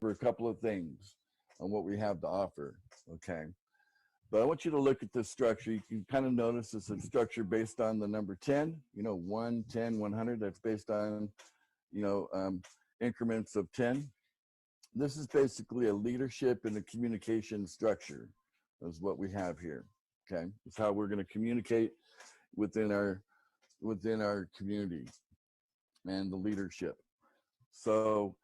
cover a couple of things on what we have to offer, okay? But I want you to look at this structure. You can kind of notice it's a structure based on the number 10, you know, 1, 10, 100. That's based on, you know, increments of 10. This is basically a leadership and a communication structure is what we have here, okay? It's how we're going to communicate within our community and the leadership. So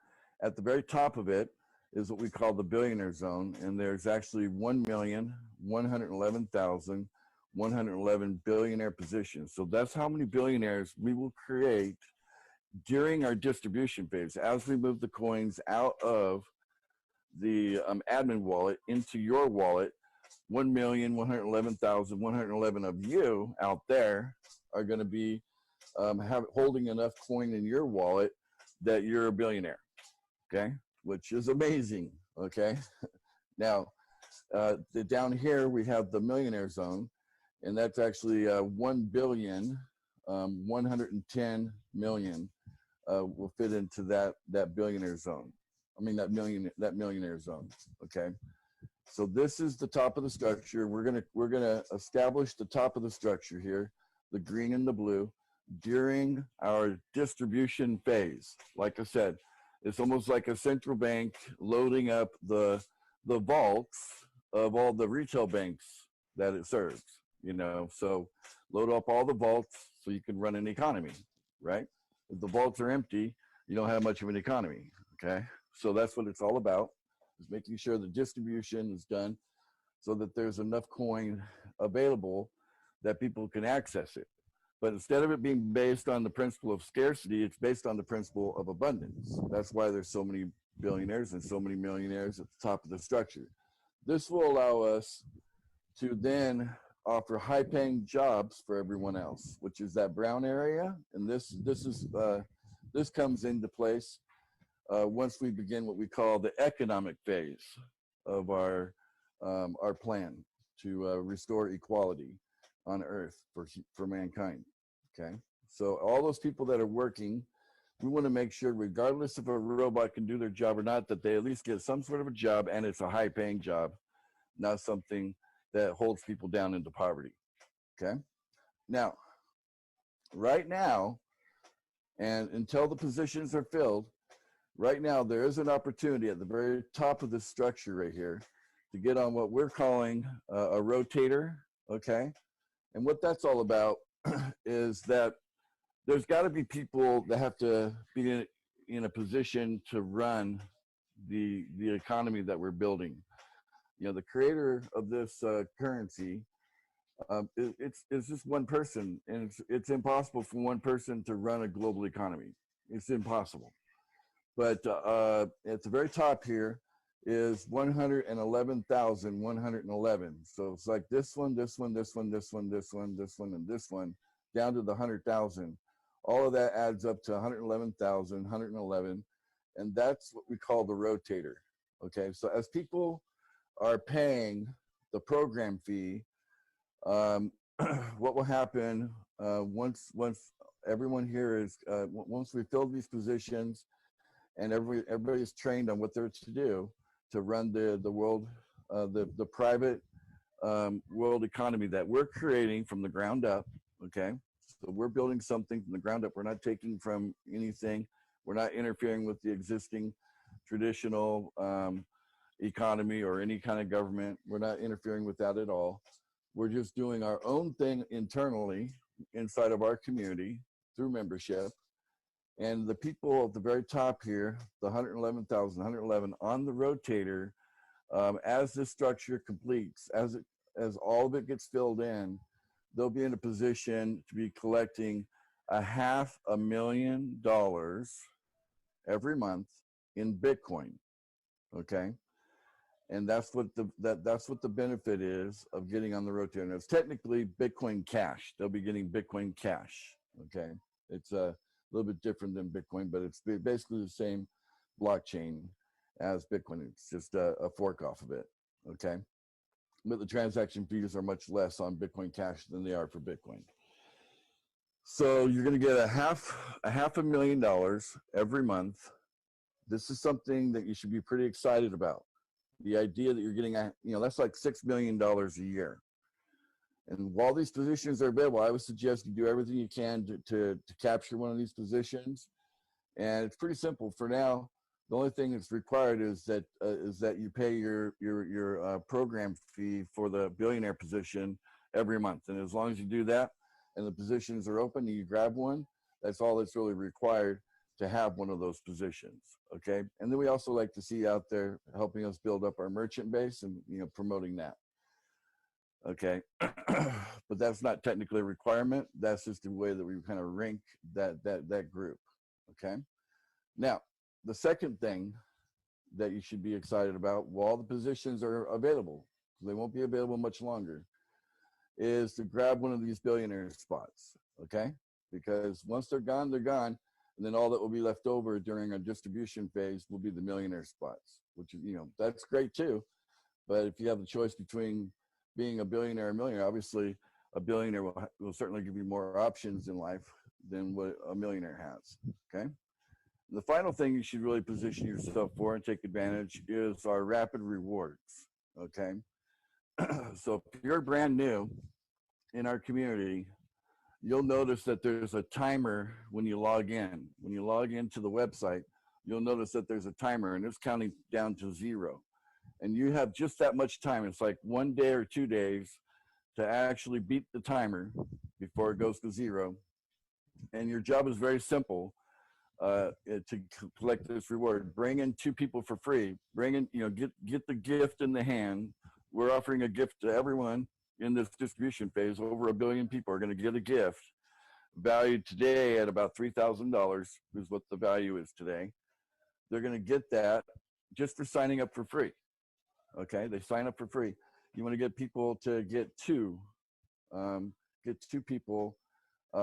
at the very top of it is what we call the billionaire zone, and there's actually 1,111,111 billionaire positions. So that's how many billionaires we will create during our distribution phase as we move the coins out of the admin wallet into your wallet. 1,111,111 of you out there are going to be holding enough coin in your wallet that you're a billionaire, okay? Which is amazing, okay? Now, down here we have the millionaire zone, and that's actually 1,110,000,000 will fit into that billionaire zone. I mean that millionaire zone, okay? So this is the top of the structure. We're gonna establish the top of the structure here, the green and the blue, during our distribution phase. Like I said, it's almost like a central bank loading up the vaults of all the retail banks that it serves, you know. So load up all the vaults so you can run an economy, right? If the vaults are empty, you don't have much of an economy, okay? So that's what it's all about, is making sure the distribution is done so that there's enough coin available that people can access it. But instead of it being based on the principle of scarcity, it's based on the principle of abundance. That's why there's so many billionaires and so many millionaires at the top of the structure. This will allow us to then offer high-paying jobs for everyone else, which is that brown area. And this comes into place once we begin what we call the economic phase of our plan to restore equality on Earth for mankind, okay? So all those people that are working, we want to make sure, regardless if a robot can do their job or not, that they at least get some sort of a job, and it's a high-paying job, not something that holds people down into poverty, okay? Now, right now, and until the positions are filled, right now there is an opportunity at the very top of this structure right here to get on what we're calling a rotator, okay? And what that's all about is that there's got to be people that have to be in a position to run the economy that we're building. You know, the creator of this currency, it's just one person, and it's impossible for one person to run a global economy. It's impossible. But at the very top here is 111,111. So it's like this one, this one, this one, this one, this one, this one, and this one, down to the 100,000. All of that adds up to 111,000, 111, and that's what we call the rotator. Okay, so as people are paying the program fee, what will happen once everyone here is once we fill these positions and everybody's trained on what they're to do to run the world, the private world economy that we're creating from the ground up, okay? So we're building something from the ground up. We're not taking from anything. We're not interfering with the existing traditional economy or any kind of government. We're not interfering with that at all. We're just doing our own thing internally inside of our community through membership. And the people at the very top here, the 111,000, 111 on the rotator, as this structure completes, as all of it gets filled in, they'll be in a position to be collecting $500,000 every month in Bitcoin, okay? And that's what the benefit is of getting on the rotator. And it's technically Bitcoin Cash. They'll be getting Bitcoin Cash, okay? It's a little bit different than Bitcoin, but it's basically the same blockchain as Bitcoin. It's just a fork off of it, okay? But the transaction fees are much less on Bitcoin Cash than they are for Bitcoin. So you're going to get a $500,000 every month This is something that you should be pretty excited about. The idea that you're getting, that's like $6 million a year. And while these positions are available, I would suggest you do everything you can to capture one of these positions. And it's pretty simple for now. The only thing that's required is that you pay your program fee for the billionaire position every month. And as long as you do that, and the positions are open, and you grab one, that's all that's really required to have one of those positions. Okay. And then we also like to see out there helping us build up our merchant base and promoting that. Okay. But that's not technically a requirement. That's just the way that we kind of rank that group. Okay. Now, the second thing that you should be excited about, while the positions are available, they won't be available much longer, is to grab one of these billionaire spots. Okay. Because once they're gone, they're gone. And then all that will be left over during our distribution phase will be the millionaire spots, which is, that's great too. But if you have the choice between being a billionaire or a millionaire, obviously a billionaire will certainly give you more options in life than what a millionaire has. Okay. And the final thing you should really position yourself for and take advantage is our rapid rewards. Okay. So if you're brand new in our community, you'll notice that there's a timer when you log in. When you log into the website, you'll notice that there's a timer and it's counting down to 0. And you have just that much time. It's like 1 day or 2 days to actually beat the timer before it goes to 0. And your job is very simple to collect this reward. Bring in 2 people for free. Bring in, get the gift in the hand. We're offering a gift to everyone in this distribution phase. Over 1 billion people are going to get a gift valued today at about $3,000 is what the value is today. They're going to get that just for signing up for free. Okay, they sign up for free. You want to get people to get 2 people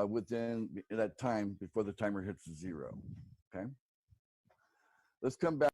within that time before the timer hits 0. Okay, let's come back.